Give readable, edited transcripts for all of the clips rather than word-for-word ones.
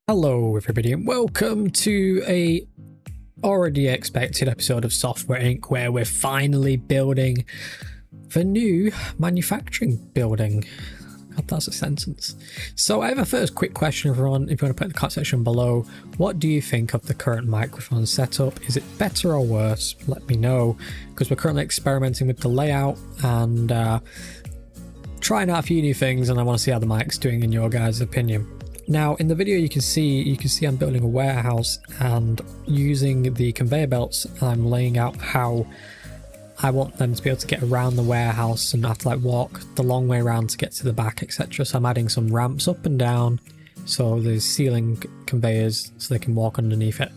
Hello everybody and welcome to a already expected episode of Software Inc. where we're finally building the new manufacturing building. God, that's a sentence. So I have a first quick question, everyone. If you want to put in the comment section below, what do you think of the current microphone setup? Is it better or worse? Let me know, because we're currently experimenting with the layout and trying out a few new things, and I want to see how the mic's doing in your guys' opinion. Now in the video you can see I'm building a warehouse, and using the conveyor belts I'm laying out how I want them to be able to get around the warehouse and not have to like walk the long way around to get to the back, etc. So I'm adding some ramps up and down, so there's ceiling conveyors so they can walk underneath it.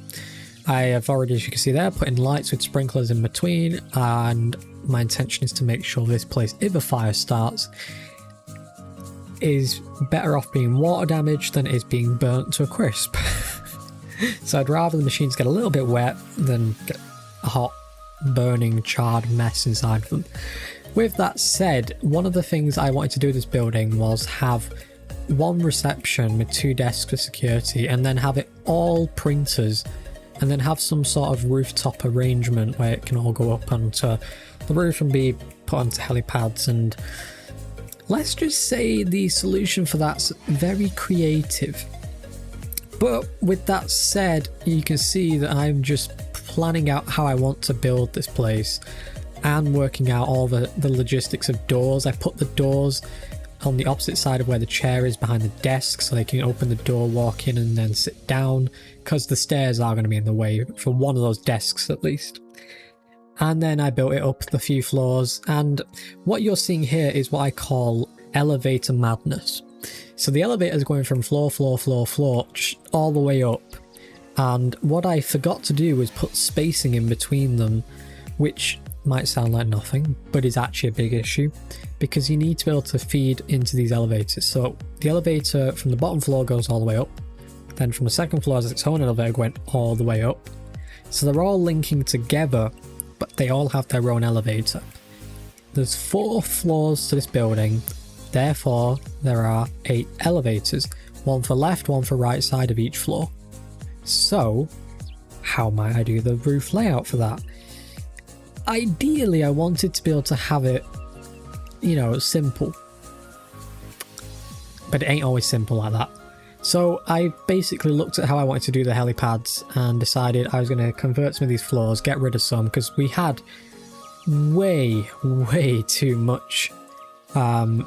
I have already, as you can see there, put in lights with sprinklers in between, and my intention is to make sure this place, if a fire starts, is better off being water damaged than it is being burnt to a crisp. So I'd rather the machines get a little bit wet than get a hot, burning, charred mess inside of them. With that said, one of the things I wanted to do with this building was have one reception with 2 desks for security, and then have it all printers, and then have some sort of rooftop arrangement where it can all go up onto the roof and be put onto helipads. And let's just say the solution for that's very creative. But with that said, you can see that I'm just planning out how I want to build this place and working out all the logistics of doors. I put the doors on the opposite side of where the chair is behind the desk, so they can open the door, walk in and then sit down, because the stairs are going to be in the way for one of those desks at least. And then I built it up the few floors, and what you're seeing here is what I call elevator madness. So the elevator is going from floor all the way up, and what I forgot to do was put spacing in between them, which might sound like nothing but is actually a big issue, because you need to be able to feed into these elevators. So the elevator from the bottom floor goes all the way up, then from the second floor has its own elevator going all the way up, so they're all linking together, but they all have their own elevator. There's 4 floors to this building, therefore there are 8 elevators, one for left, one for right side of each floor. So how might I do the roof layout for that? Ideally I wanted to be able to have it, you know, simple, but it ain't always simple like that. So I basically looked at how I wanted to do the helipads and decided I was going to convert some of these floors, get rid of some, because we had way too much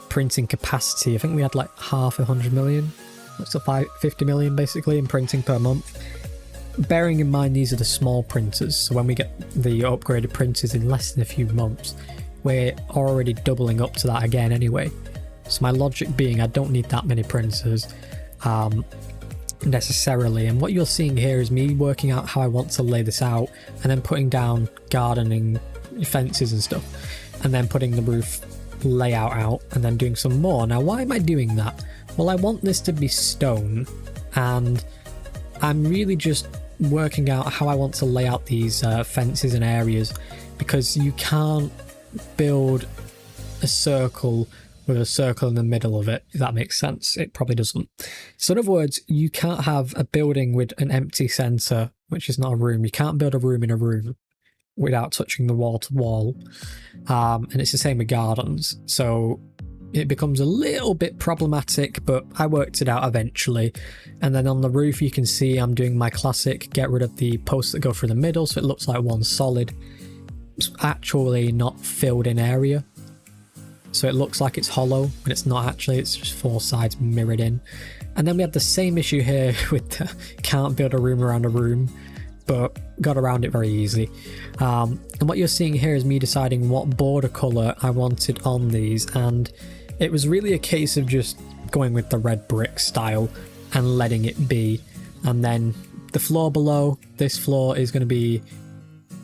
printing capacity. I think we had like half 100 million, so 50 million basically in printing per month. Bearing in mind these are the small printers, so when we get the upgraded printers in less than a few months, we're already doubling up to that again anyway. So my logic being I don't need that many printers necessarily, and what you're seeing here is me working out how I want to lay this out, and then putting down gardening fences and stuff, and then putting the roof layout out, and then doing some more. Now why am I doing that? Well, I want this to be stone, and I'm really just working out how I want to lay out these fences and areas, because you can't build a circle with a circle in the middle of it, if that makes sense. It probably doesn't. So in other words, you can't have a building with an empty center, which is not a room. You can't build a room in a room without touching the wall to wall. And it's the same with gardens. So it becomes a little bit problematic, but I worked it out eventually. And then on the roof, you can see I'm doing my classic get rid of the posts that go through the middle, so it looks like one solid, actually not filled in area. So it looks like it's hollow, but it's not actually, it's just 4 sides mirrored in. And then we had the same issue here with the can't build a room around a room, but got around it very easily. And what you're seeing here is me deciding what border colour I wanted on these, and it was really a case of just going with the red brick style and letting it be. And then the floor below, this floor is going to be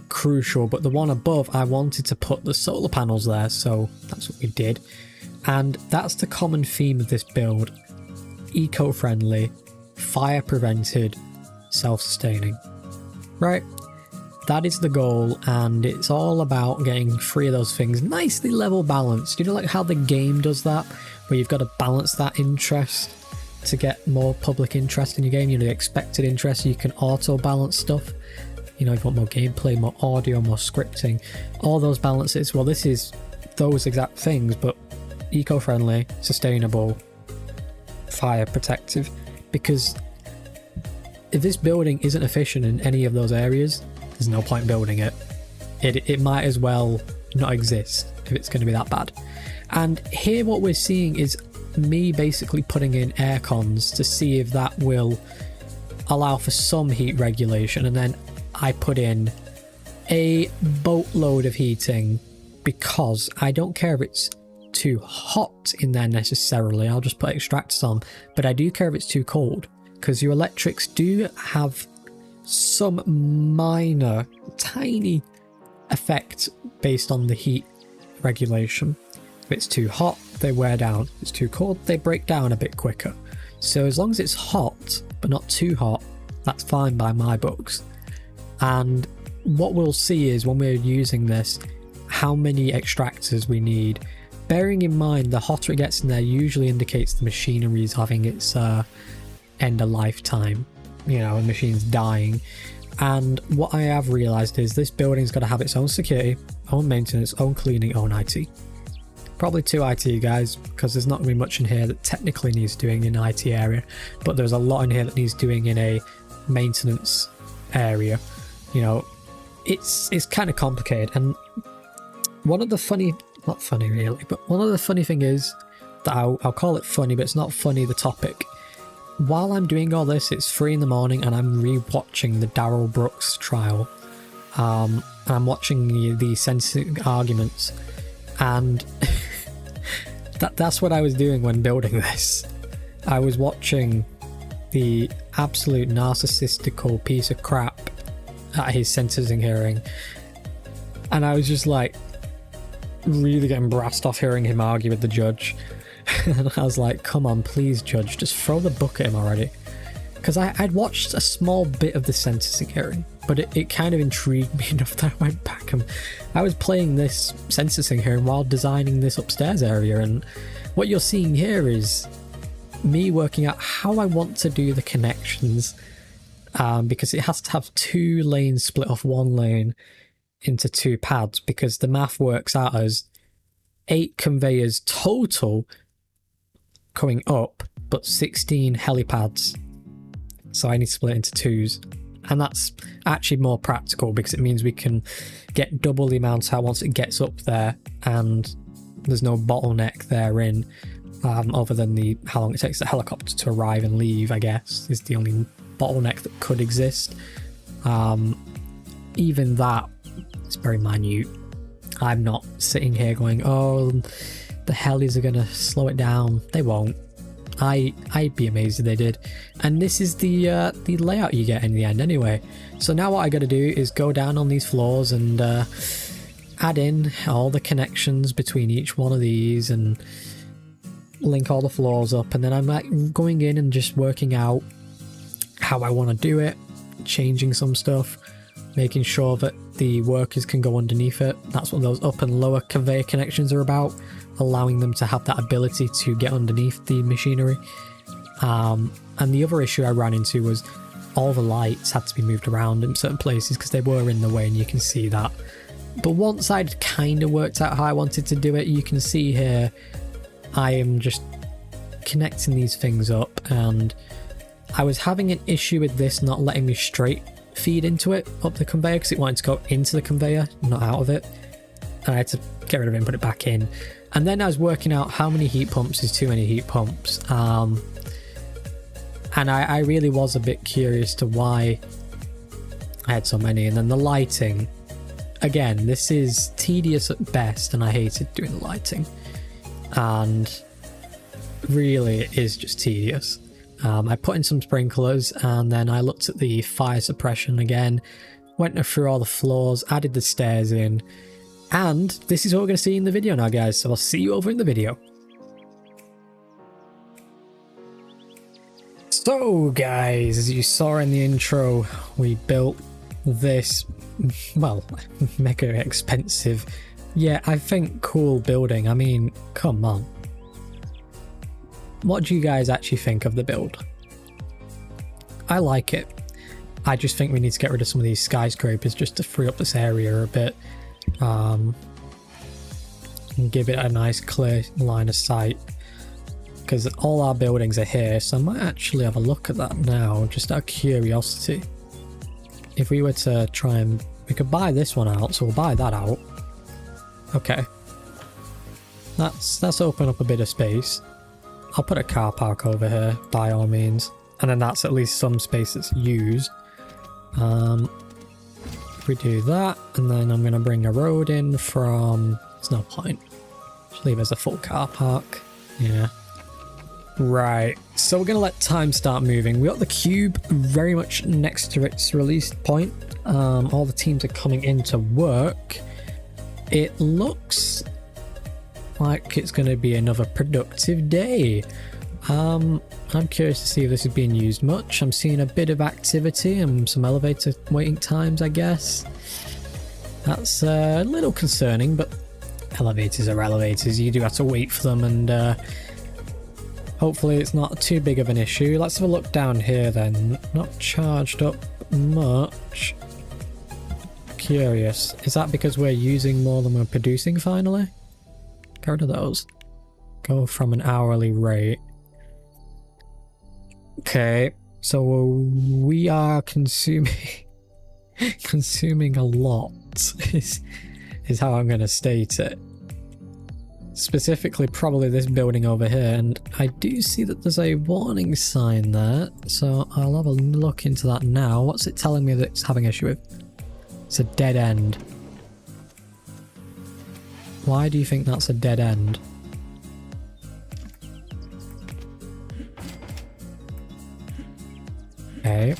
crucial, but the one above I wanted to put the solar panels there, so that's what we did. And that's the common theme of this build: eco-friendly, fire prevented, self-sustaining. Right, that is the goal, and it's all about getting 3 of those things nicely level balanced. You know, like how the game does that, where you've got to balance that interest to get more public interest in your game, you know, the expected interest. You can auto balance stuff, you know, if you want more gameplay, more audio, more scripting, all those balances. Well, this is those exact things, but eco-friendly, sustainable, fire protective. Because if this building isn't efficient in any of those areas, there's no point building it. It might as well not exist if it's going to be that bad. And here what we're seeing is me basically putting in air cons to see if that will allow for some heat regulation, and then I put in a boatload of heating because I don't care if it's too hot in there necessarily. I'll just put extractors on, but I do care if it's too cold, because your electrics do have some minor, tiny effect based on the heat regulation. If it's too hot, they wear down. If it's too cold, they break down a bit quicker. So as long as it's hot, but not too hot, that's fine by my books. And what we'll see is when we're using this, how many extractors we need. Bearing in mind, the hotter it gets in there usually indicates the machinery is having its end of lifetime. You know, the machine's dying. And what I have realised is this building's got to have its own security, own maintenance, own cleaning, own IT. Probably 2 IT guys, because there's not going to be much in here that technically needs doing in IT area, but there's a lot in here that needs doing in a maintenance area. You know, it's kind of complicated. And one of the funny, not funny really, but one of the funny thing is that I'll call it funny, but it's not funny, the topic. While I'm doing all this, it's 3 in the morning and I'm re-watching the Darrell Brooks trial. And I'm watching the sentencing arguments, and that's what I was doing when building this. I was watching the absolute narcissistical piece of crap at his sentencing hearing, and I was just like really getting brassed off hearing him argue with the judge. And I was like, come on, please, judge, just throw the book at him already. Because I'd watched a small bit of the sentencing hearing, but it kind of intrigued me enough that I went back and I was playing this sentencing hearing while designing this upstairs area. And what you're seeing here is me working out how I want to do the connections, because it has to have 2 lanes split off 1 lane into 2 pads, because the math works out as 8 conveyors total coming up, but 16 helipads. So I need to split it into 2s. And that's actually more practical because it means we can get double the amount out once it gets up there, and there's no bottleneck therein, other than how long it takes the helicopter to arrive and leave, I guess, is the only bottleneck that could exist. Even that is very minute. I'm not sitting here going, oh, the helis are going to slow it down. They won't. I'd be amazed if they did. And this is the layout you get in the end anyway. So now what I got to do is go down on these floors and add in all the connections between each one of these and link all the floors up. And then I'm like going in and just working out how I want to do it, changing some stuff, making sure that the workers can go underneath it. That's what those up and lower conveyor connections are about, allowing them to have that ability to get underneath the machinery. And the other issue I ran into was all the lights had to be moved around in certain places because they were in the way, and you can see that. But once I'd kind of worked out how I wanted to do it, you can see here I am just connecting these things up, and I was having an issue with this not letting me straight feed into it up the conveyor because it wanted to go into the conveyor, not out of it. And I had to get rid of it and put it back in. And then I was working out how many heat pumps is too many heat pumps. And I really was a bit curious to why I had so many. And then the lighting. Again, this is tedious at best, and I hated doing the lighting. And really, it is just tedious. I put in some sprinklers, and then I looked at the fire suppression again, went through all the floors, added the stairs in. And this is what we're going to see in the video now, guys. So I'll see you over in the video. So, guys, as you saw in the intro, we built this, well, mega expensive, yeah, I think cool building. I mean, come on. what do you guys actually think of the build? I like it. I just think we need to get rid of some of these skyscrapers just to free up this area a bit. And give it a nice clear line of sight. Because all our buildings are here, so I might actually have a look at that now, just out of curiosity. If we were to try and... we could buy this one out, so we'll buy that out. Okay. That's open up a bit of space. I'll put a car park over here, by all means. And then that's at least some space that's used. If we do that, and then I'm going to bring a road in from... there's no point. Just leave it as a full car park. Yeah. Right, so we're going to let time start moving. We got the cube very much next to its release point. All the teams are coming into work. It looks like it's going to be another productive day. I'm curious to see if this is being used much. I'm seeing a bit of activity and some elevator waiting times, I guess. That's a little concerning, but elevators are elevators. You do have to wait for them, and hopefully it's not too big of an issue. Let's have a look down here then. Not charged up much. Curious. Is that because we're using more than we're producing finally? Get rid of those. Go from an hourly rate. Okay, so we are consuming consuming a lot is how I'm going to state it. Specifically probably this building over here, and I do see that there's a warning sign there, so I'll have a look into that now. What's it telling me that it's having issue with? It's a dead end. Why do you think that's a dead end? Okay.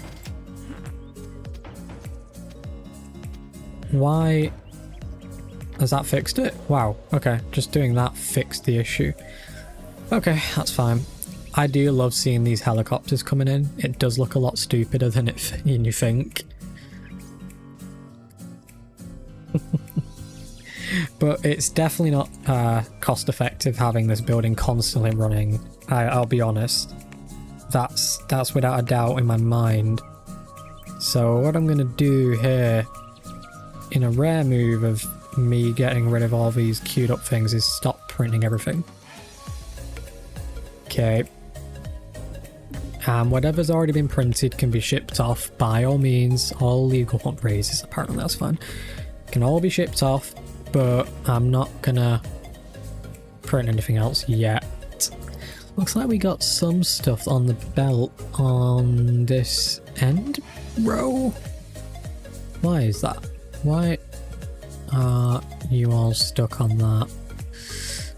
Why has that fixed it? Wow, okay, just doing that fixed the issue. Okay, that's fine. I do love seeing these helicopters coming in. It does look a lot stupider than you think. But it's definitely not cost effective having this building constantly running. I'll be honest. That's without a doubt in my mind. So what I'm going to do here, in a rare move of me getting rid of all these queued up things, is stop printing everything. Okay. Whatever's already been printed can be shipped off by all means. All legal hunt raises, apparently that's fine. Can all be shipped off, but I'm not gonna print anything else yet. Looks like we got some stuff on the belt on this end row. Why is that? Why are you all stuck on that?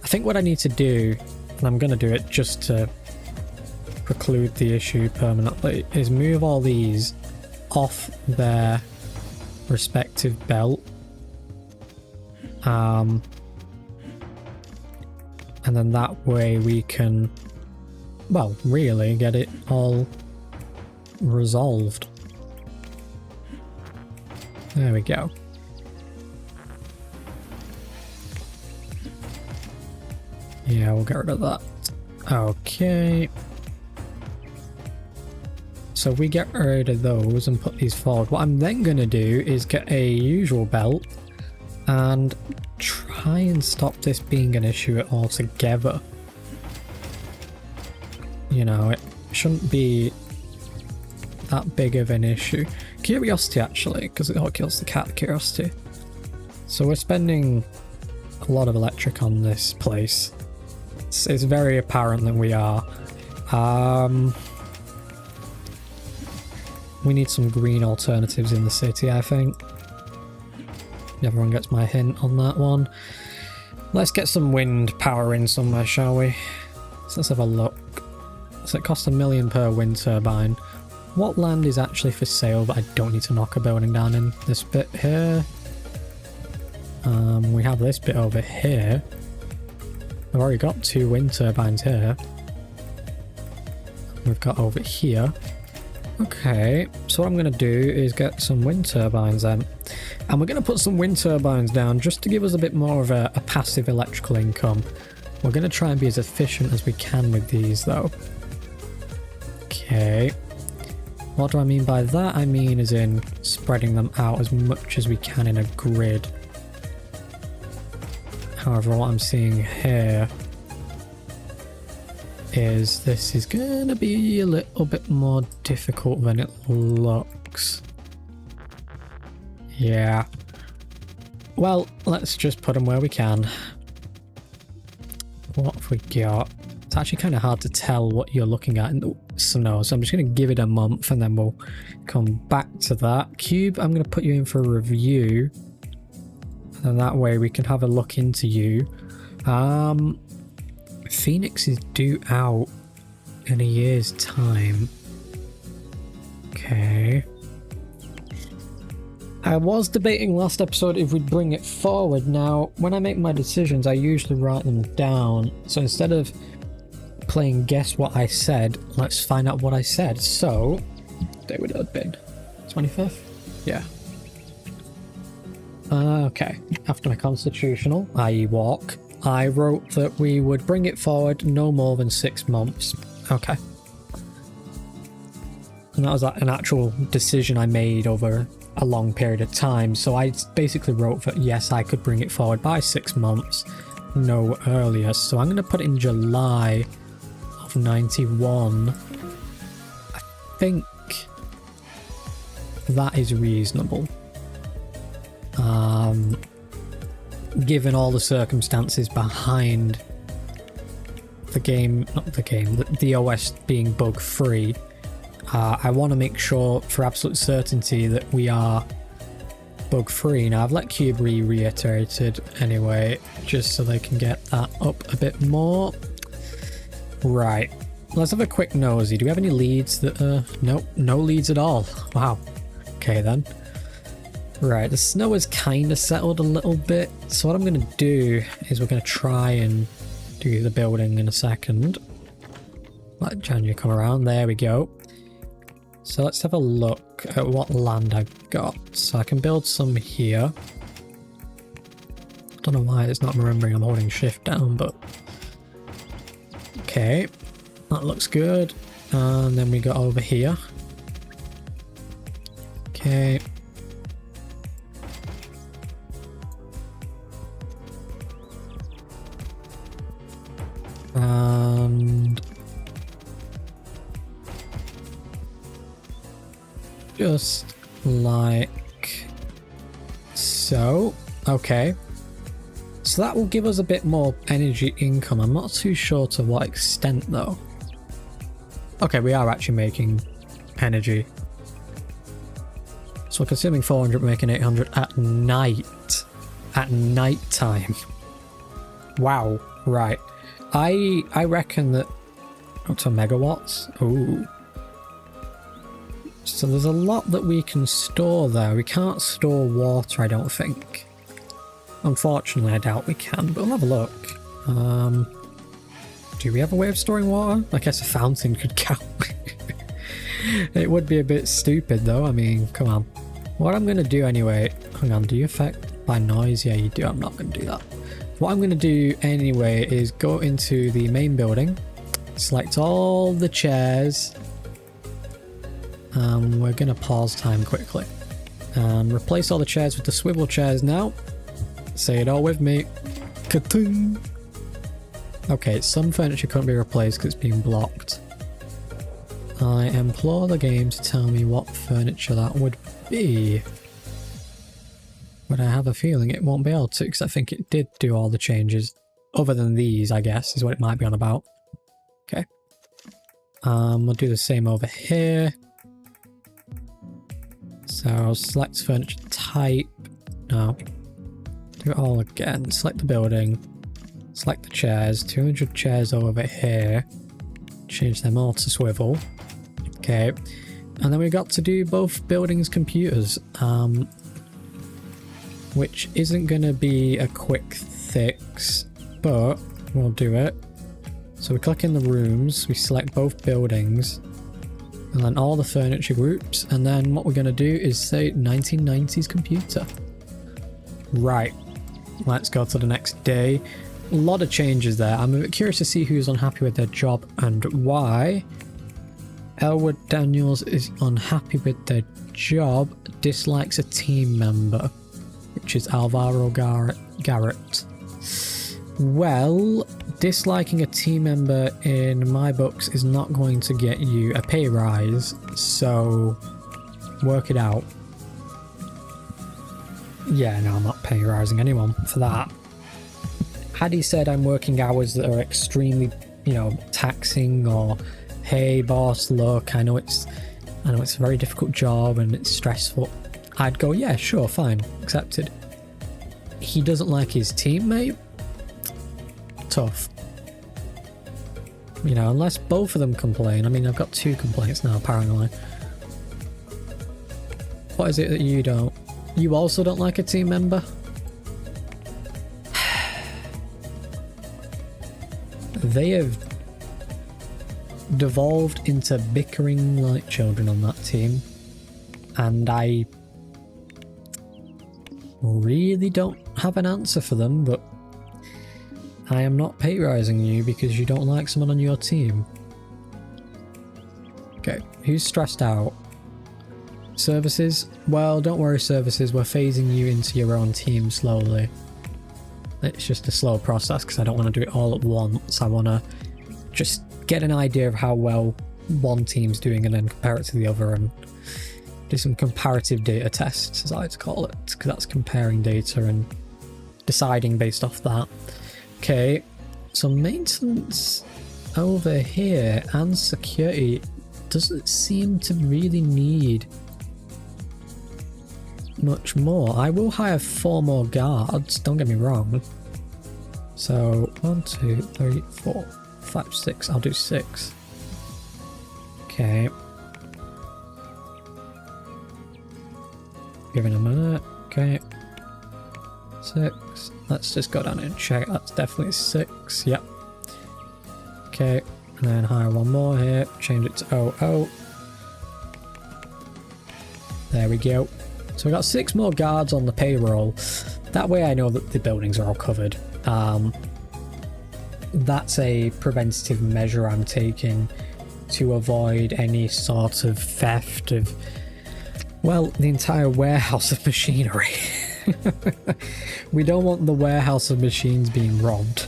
I think what I need to do, and I'm gonna do it just to preclude the issue permanently, is move all these off their respective belt. And then that way we can, well, really get it all resolved. There we go. Yeah, we'll get rid of that. Okay. So we get rid of those and put these forward. What I'm then going to do is get a usual belt and try and stop this being an issue altogether. You know, it shouldn't be that big of an issue. Curiosity, actually, because it all kills the cat, curiosity. So we're spending a lot of electric on this place. It's very apparent that we are. We need some green alternatives in the city, I think. Everyone gets my hint on that one. Let's get some wind power in somewhere, shall we? So let's have a look. So it costs $1 million per wind turbine. What land is actually for sale that I don't need to knock a building down in? This bit here. We have this bit over here. I've already got 2 wind turbines here. We've got over here. Okay, so what I'm going to do is get some wind turbines then. And we're going to put some wind turbines down just to give us a bit more of a passive electrical income. We're going to try and be as efficient as we can with these though. Okay. What do I mean by that? I mean as in spreading them out as much as we can in a grid. However, what I'm seeing here is this is going to be a little bit more difficult than it looks. Yeah. Well, let's just put them where we can. What have we got? It's actually kind of hard to tell what you're looking at in the snow, so I'm just going to give it a month and then we'll come back to that. Cube, I'm going to put you in for a review, and that way we can have a look into you. Phoenix is due out in a year's time. Okay. I was debating last episode if we'd bring it forward. Now, when I make my decisions, I usually write them down. So instead of playing guess what I said, let's find out what I said. So, day would it have been? 25th? Yeah. Okay. After my constitutional, i.e. walk, I wrote that we would bring it forward no more than 6 months. Okay. And that was an actual decision I made over a long period of time. So I basically wrote that yes, I could bring it forward by 6 months, no earlier. So I'm going to put it in July of 91. I think that is reasonable. Given all the circumstances behind the game, not the game, the OS being bug free, I want to make sure for absolute certainty that we are bug free. Now I've let Cube reiterated anyway, just so they can get that up a bit more. Right, let's have a quick nosy. Do we have any leads that nope, no leads at all. Wow. Okay then. Right, the snow has kind of settled a little bit, so what I'm going to do is we're going to try and do the building in a second. Let January come around, there we go. So let's have a look at what land I've got. So I can build some here. Don't know why it's not remembering I'm holding shift down, but okay, that looks good. And then we got over here. Okay. And just like so. Okay, so that will give us a bit more energy income. I'm not too sure to what extent though. Okay, we are actually making energy, so we're consuming 400, making 800 at night time. Wow. Right, I reckon that up to megawatts. Ooh. So there's a lot that we can store there. We can't store water, I don't think. Unfortunately, I doubt we can, but we'll have a look. Do we have a way of storing water? I guess a fountain could count. It would be a bit stupid though, I mean, come on. What I'm going to do anyway... Hang on, do you affect by noise? Yeah, you do. I'm not going to do that. What I'm going to do anyway is go into the main building, select all the chairs, we're going to pause time quickly, and replace all the chairs with the swivel chairs now. Say it all with me. Ka-ting! Okay, some furniture couldn't be replaced because it's being blocked. I implore the game to tell me what furniture that would be. But I have a feeling it won't be able to, because I think it did do all the changes. Other than these, I guess, is what it might be on about. Okay. We'll do the same over here. So, select furniture type. No. Do it all again. Select the building. Select the chairs. 200 chairs over here. Change them all to swivel. Okay. And then we got to do both buildings' computers. Which isn't going to be a quick fix, but we'll do it. So we click in the rooms, we select both buildings, and then all the furniture groups, and then what we're going to do is say 1990s computer. Right, let's go to the next day. A lot of changes there. I'm a bit curious to see who's unhappy with their job and why. Elwood Daniels is unhappy with their job, dislikes a team member, which is Alvaro Garrett. Well, disliking a team member in my books is not going to get you a pay rise, so work it out. Yeah, no, I'm not pay rising anyone for that. Had he said I'm working hours that are extremely, taxing, or hey boss, look, I know it's a very difficult job and it's stressful, I'd go, yeah, sure, fine, accepted. He doesn't like his teammate? Tough. Unless both of them complain. I mean, I've got 2 complaints now, apparently. What is it that you don't? You also don't like a team member? They have devolved into bickering like children on that team, and I really don't have an answer for them, but I am not pay rising you because you don't like someone on your team. Okay, who's stressed out? Services? Well, don't worry, services, we're phasing you into your own team slowly. It's just a slow process because I don't want to do it all at once. I want to just get an idea of how well one team's doing and then compare it to the other and do some comparative data tests, as I like to call it, because that's comparing data and deciding based off that. Okay, so maintenance over here and security doesn't seem to really need much more. I will hire 4 more guards, don't get me wrong. So 1, 2, 3, 4, 5, 6. I'll do 6. Okay. Give it a minute. Okay. 6. Let's just go down and check. That's definitely 6. Yep. Okay. And then hire 1 more here. Change it to 00. There we go. So we got 6 more guards on the payroll. That way I know that the buildings are all covered. That's a preventative measure I'm taking to avoid any sort of theft of, well, the entire warehouse of machinery. We don't want the warehouse of machines being robbed.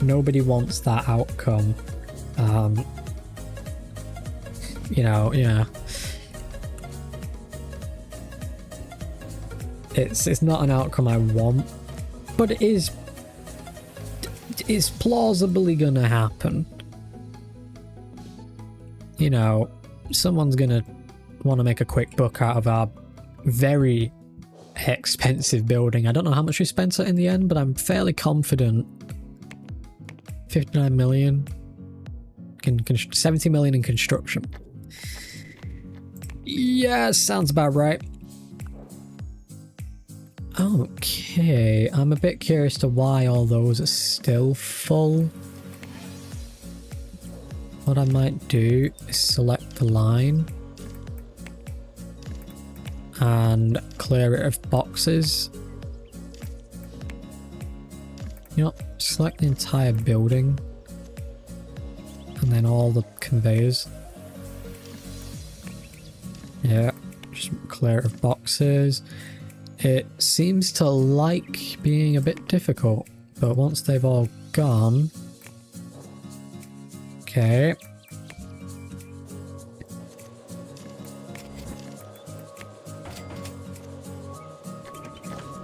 Nobody wants that outcome. Yeah. It's not an outcome I want, but it's plausibly gonna happen. Someone's gonna want to make a quick buck out of our very expensive building. I don't know how much we spent it in the end, but I'm fairly confident 59 million, 70 million in construction. Yeah, sounds about right. Okay, I'm a bit curious to why all those are still full. What I might do is select the line and clear it of boxes. Select the entire building and then all the conveyors. Yeah, just clear it of boxes. It seems to like being a bit difficult, but once they've all gone... Okay.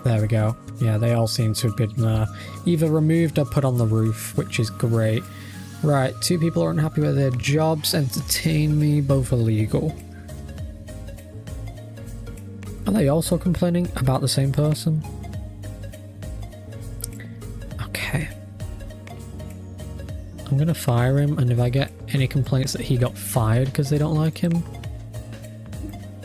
There we go. Yeah, they all seem to have been either removed or put on the roof, which is great. Right, 2 people are unhappy with their jobs. Entertain me, both illegal. Are they also complaining about the same person? Okay. I'm gonna fire him, and if I get any complaints that he got fired because they don't like him,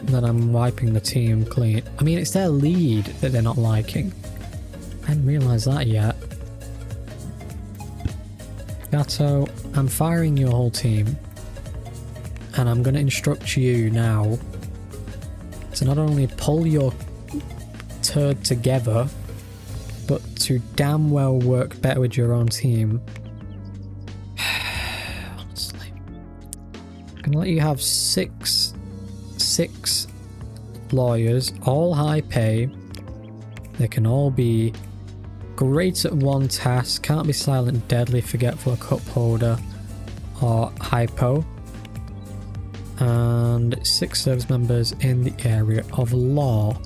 then I'm wiping the team clean. I mean, it's their lead that they're not liking. I hadn't realised that yet. Gato, I'm firing your whole team, and I'm gonna instruct you now to not only pull your turd together, but to damn well work better with your own team. Honestly, I'm gonna let you have six lawyers, all high pay. They can all be great at one task, can't be silent, deadly, forgetful, cup holder, or hypo. And 6 service members in the area of law.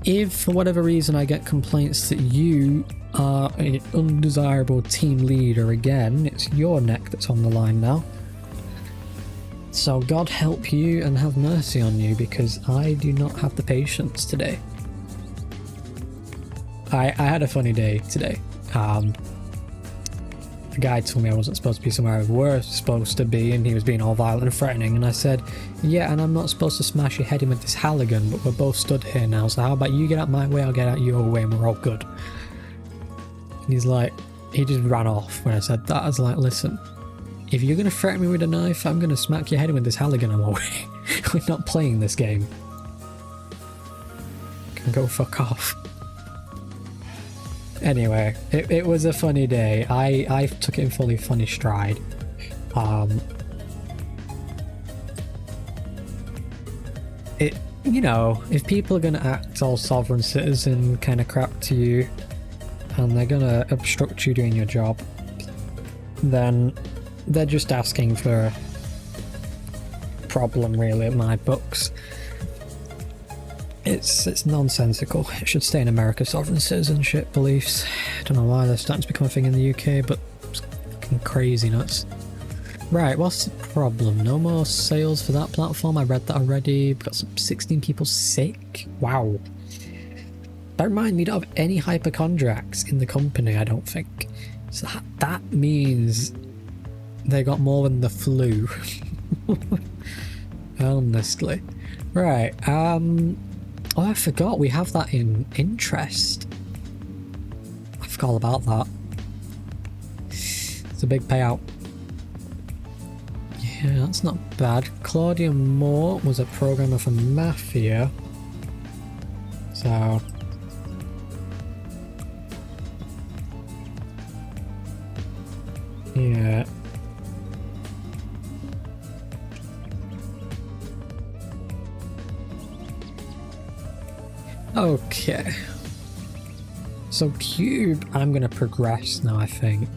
If for whatever reason I get complaints that you are an undesirable team leader again, it's your neck that's on the line now. So God help you and have mercy on you, because I do not have the patience today. I had a funny day today. The guy told me I wasn't supposed to be somewhere I was supposed to be, and he was being all violent and threatening, and I said, yeah, and I'm not supposed to smash your head in with this Halligan, but we're both stood here now, so how about you get out my way, I'll get out your way, and we're all good. And he's like, he just ran off when I said that. I was like, listen, if you're going to threaten me with a knife, I'm going to smack your head in with this Halligan on my way. We're not playing this game. You can go fuck off. Anyway, it was a funny day. I took it in fully funny stride. You know, if people are going to act all sovereign citizen kind of crap to you, and they're going to obstruct you doing your job, then they're just asking for a problem, really, at my books. It's nonsensical. It should stay in America, sovereign citizenship beliefs. I don't know why they're starting to become a thing in the UK, but it's fucking crazy nuts. Right, what's the problem? No more sales for that platform. I read that already. We've got some 16 people sick. Wow. Bear in mind, we don't have any hypochondriacs in the company, I don't think. So that means they got more than the flu. Honestly. Right, oh, I forgot we have that in interest. I forgot all about that. It's a big payout. Yeah, that's not bad. Claudia Moore was a programmer for Mafia. So... yeah. Okay. So Cube, I'm going to progress now, I think.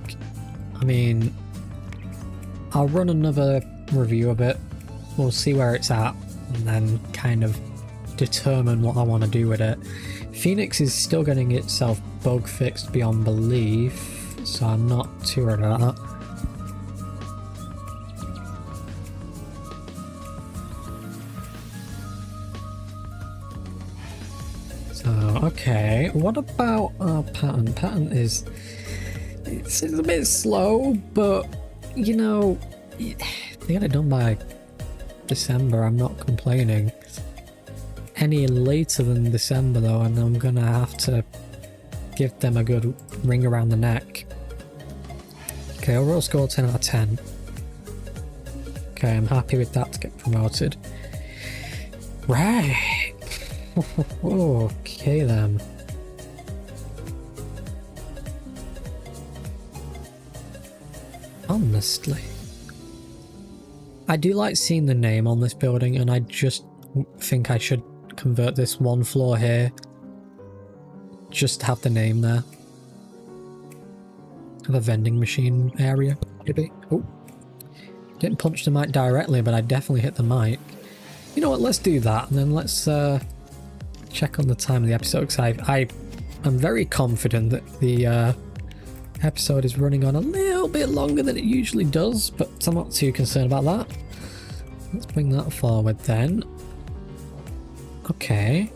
I mean, I'll run another review of it. We'll see where it's at and then kind of determine what I want to do with it. Phoenix is still getting itself bug fixed beyond belief, so I'm not too worried about that. Okay, what about our pattern? Pattern is... it's a bit slow, but, you know, they got it done by December, I'm not complaining. Any later than December, though, and I'm gonna have to give them a good ring around the neck. Okay, overall score 10 out of 10. Okay, I'm happy with that to get promoted. Right. Okay then. Honestly, I do like seeing the name on this building, and I just think I should convert this one floor here just to have the name there. Have a vending machine area, maybe. Oh, didn't punch the mic directly, but I definitely hit the mic. You know what, let's do that, and then let's check on the time of the episode, because I'm very confident that the episode is running on a little bit longer than it usually does, but I'm not too concerned about that. Let's bring that forward then. Okay,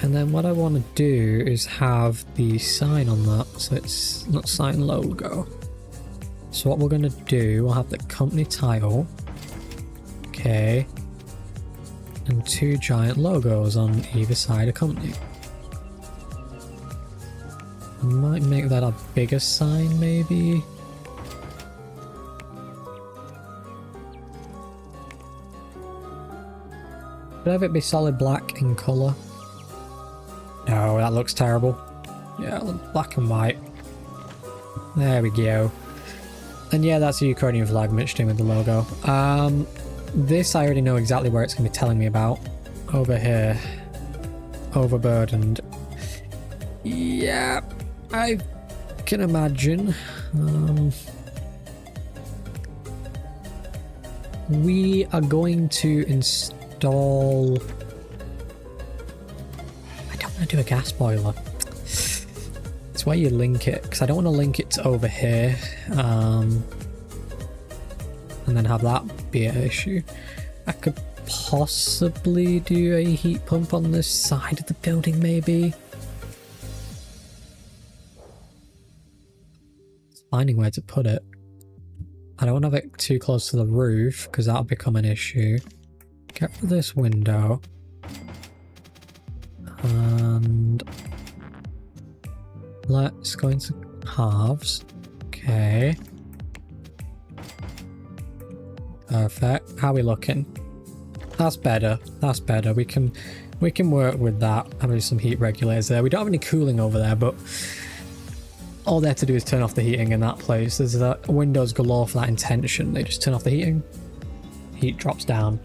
and then what I want to do is have the sign on that, so it's not sign logo. So what we're going to do, we'll have the company title. Okay. And 2 giant logos on either side of company. I might make that a bigger sign, maybe. Could have it be solid black in colour? No. Oh, that looks terrible. Yeah, black and white. There we go. And yeah, that's a Ukrainian flag mixed in with the logo. This I already know exactly where it's going to be telling me about. Over here. Overburdened. Yeah, I can imagine. We are going to install... I don't want to do a gas boiler. It's where you link it, because I don't want to link it to over here. And then have that be an issue. I could possibly do a heat pump on this side of the building, maybe. Finding where to put it. I don't want to have it too close to the roof because that'll become an issue. Get rid of this window. And let's go into halves. Okay. Perfect. How are we looking? That's better. That's better. We can work with that. Having some heat regulators there. We don't have any cooling over there, but all they have to do is turn off the heating in that place. There's windows galore for that intention. They just turn off the heating. Heat drops down.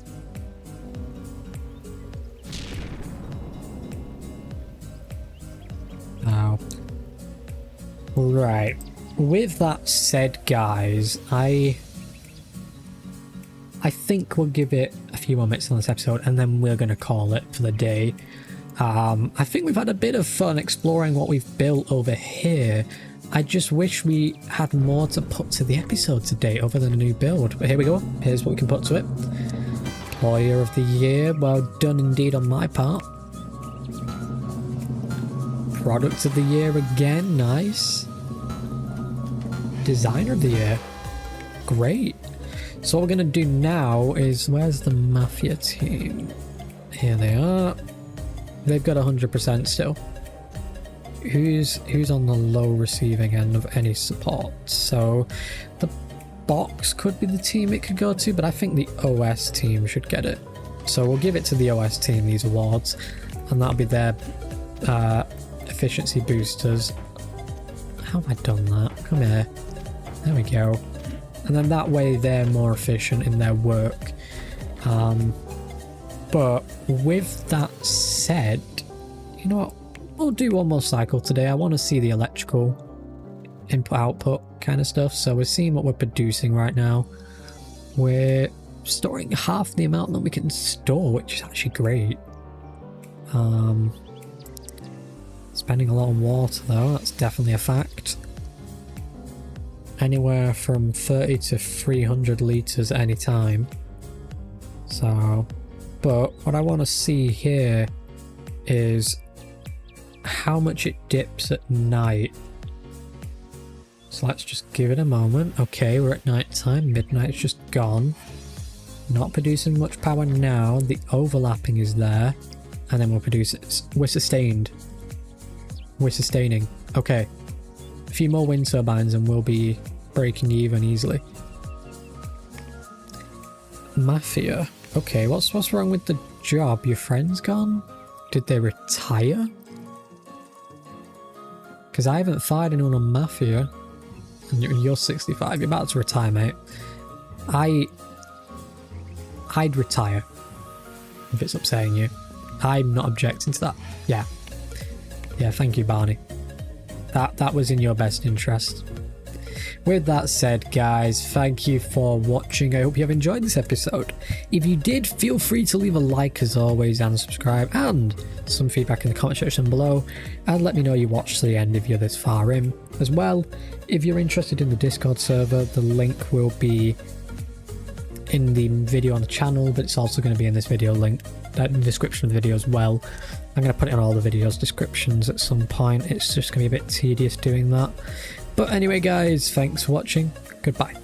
Now, right. With that said, guys, I think we'll give it a few more minutes on this episode and then we're going to call it for the day. I think we've had a bit of fun exploring what we've built over here. I just wish we had more to put to the episode today other than a new build. But here we go. Here's what we can put to it. Employer of the Year. Well done indeed on my part. Product of the Year again. Nice. Designer of the Year. Great. So what we're going to do now is... Where's the Mafia team? Here they are. They've got 100% still. Who's on the low receiving end of any support? So the box could be the team it could go to, but I think the OS team should get it. So we'll give it to the OS team, these awards, and that'll be their efficiency boosters. How have I done that? Come here. There we go. And then that way they're more efficient in their work. But with that said, you know what? We'll do one more cycle today. I want to see the electrical input-output kind of stuff. So we're seeing what we're producing right now. We're storing half the amount that we can store, which is actually great. Spending a lot on water though, that's definitely a fact. Anywhere from 30 to 300 litres at any time. So, but what I want to see here is how much it dips at night. So let's just give it a moment. Okay, we're at night time. Midnight's just gone. Not producing much power now. The overlapping is there. And then we'll produce it. We're sustained. We're sustaining. Okay. A few more wind turbines and we'll be breaking even easily. Mafia. Okay, what's wrong with the job? Your friend's gone? Did they retire? Because I haven't fired anyone on Mafia. And you're 65. You're about to retire, mate. I'd retire. If it's upsetting you. I'm not objecting to that. Yeah. Yeah, thank you, Barney. That was in your best interest. With that said, guys, thank you for watching. I hope you have enjoyed this episode. If you did, feel free to leave a like as always and subscribe and some feedback in the comment section below, and let me know you watched to the end if you're this far in. As well, if you're interested in the Discord server, the link will be in the video on the channel, but it's also going to be in this video link in the description of the video as well. I'm going to put it in all the videos descriptions at some point. It's just going to be a bit tedious doing that. But anyway, guys, thanks for watching. Goodbye.